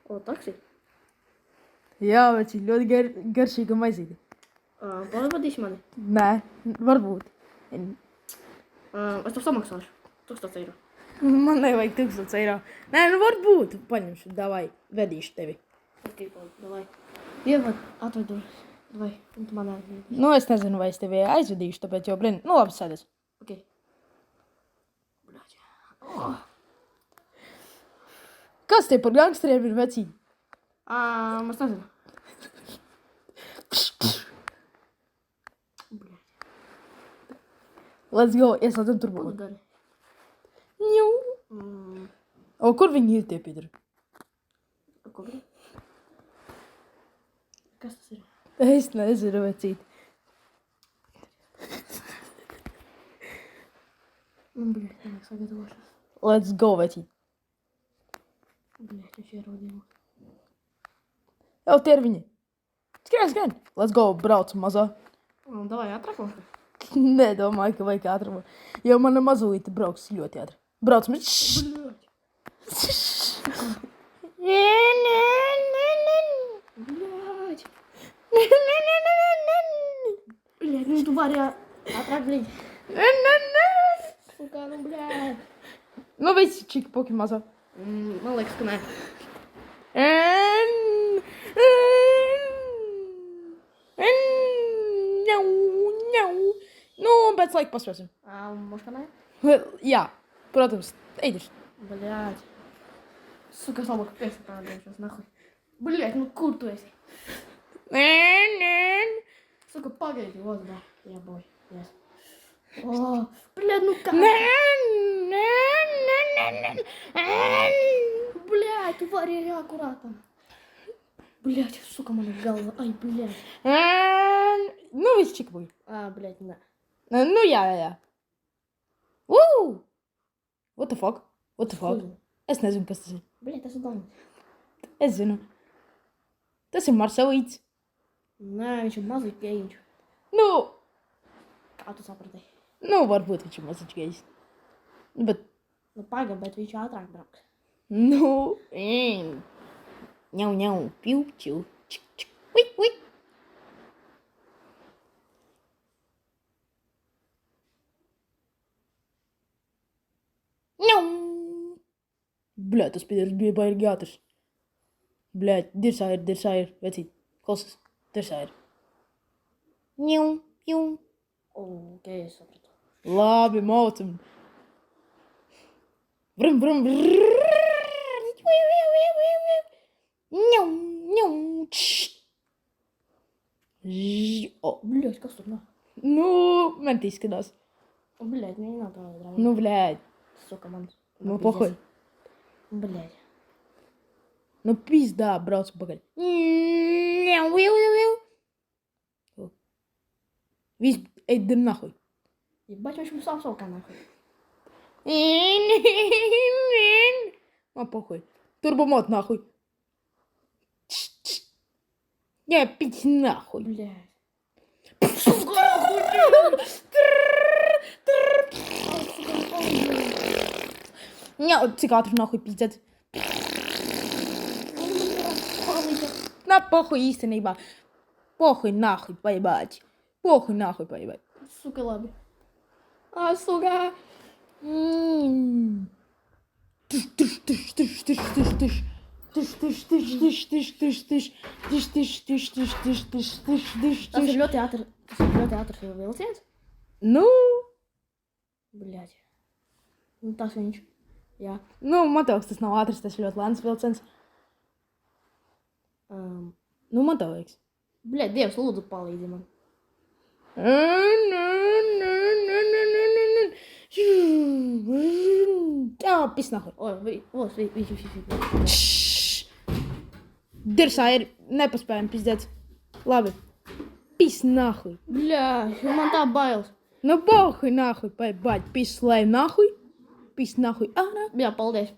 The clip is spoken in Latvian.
O, taksi. Jā, veci, ļoti garšīga maizīte. Pavadīsi mani? Nē, varbūt. Es tev samaksāšu. 1000 eiro. Man nevajag 1000 eiro. Nē, nu varbūt. Paņemšu, davai, vedīšu tevi. Ok, davai. Ievod, atvedu. Davai, un tu man aizvedīsi. Nu, es nezinu, vai es tevi aizvedīšu, tāpēc jau brīn. Nu, labi, sēdies. Ok. Oh. Kas tie par gangsteriem ir vecī? Es nezinu. Let's go, ieslēdzam turbo. Ko tu dari? Ņū. O, kur viņi ir tie pidri? Ko gribi? Kas tas ir? Es nezinu, vecīt. Bļaļ, nevajag sagatavošos. Let's go, vecīt. Bļaļ, viņš ierodījumos. Jau tie ir viņi. Skrien. Let's go, brauc mazā. Davai, atrakoši. Nē, domāju, ka vajag ātrumu. Jo mana mazulīte brauks ļoti ātri. Brauc, mēs... Bļaļ. Bļaļ, nu tu vari atrak, bļaļ. Suka, nu bļaļ. Nu, visi čiki poki mazā. Man liekas, ka nē. Nu, pēc laika paspēsim. Может, ka nē? Jā, protams, eidiš. Блядь. Сука, слабо капец сейчас нахуй. Блядь, ну kur tu esi? Сука, погоди, вот, да. Я бой. Yes. О, блядь, ну как? Блядь, тварь, аккуратно. Блядь, сука, моя голова. Ай, блядь. Nu, visi čiki poki. Блядь, да. Nu, jā. Woo! What the fuck? Es nezinu, kas tas ir. Блядь, tas ir domas. Es zinu. Tas ir Marcelīts. Nē, viņš ir mazliet pieejiņš. Nu, Kā tu saprati? varbūt viņš ir mazliet gejs. Bet, Nu, paga, bet viņš ātrāk brauks. nu, ņau, piu, čiu, čik, ui. Ņau. Bļēt, tas pidars bija baigi ātrs. Bļēt, dirsā ir, vecīt, klausies, dirsā ir. Ņau. Ok, es sapratu. Labi, maucam. Brum. Ņau. O, Блядь, kas tur nav? nu, man te izskatās. Блядь, мне не надо драма. Nu, bļēt, Сука, man. nu, pohuj. Блядь. Nu, pizdā, brauc pakaļ. Viss, ej, dir nahuj. Ебать, viņš mums apsaukā nākuj. Man pohuj. Turbomot nahuj. Ja, pits nahuj. Блядь. Ja, cik ātri nahuj pizdēt. Na, pohuj īstenībā. Pohuj nahuj, paibāķi. Pohuj nahuj, paibāķi. Сука, labi. Сука. Tas ir ļoti ātrs vilciens? Nu, Блядь. Nu, tas viņš. Jā. nu, man liekas, tas nav ātrs, tas ir ļoti lēns vilciens. Nu, man tā liekas. Блядь, Dievs, lūdzu, palīdzi man. Jā, pis nahuj. Dirsā ir, nepaspējam pizdēt. Labi. Pis nahuj. Блядь, man tā bailes. Nu, pohuj nahuj, paibāķi. Pis lai nahuj. Pis nahuj ārā. Jā, paldies.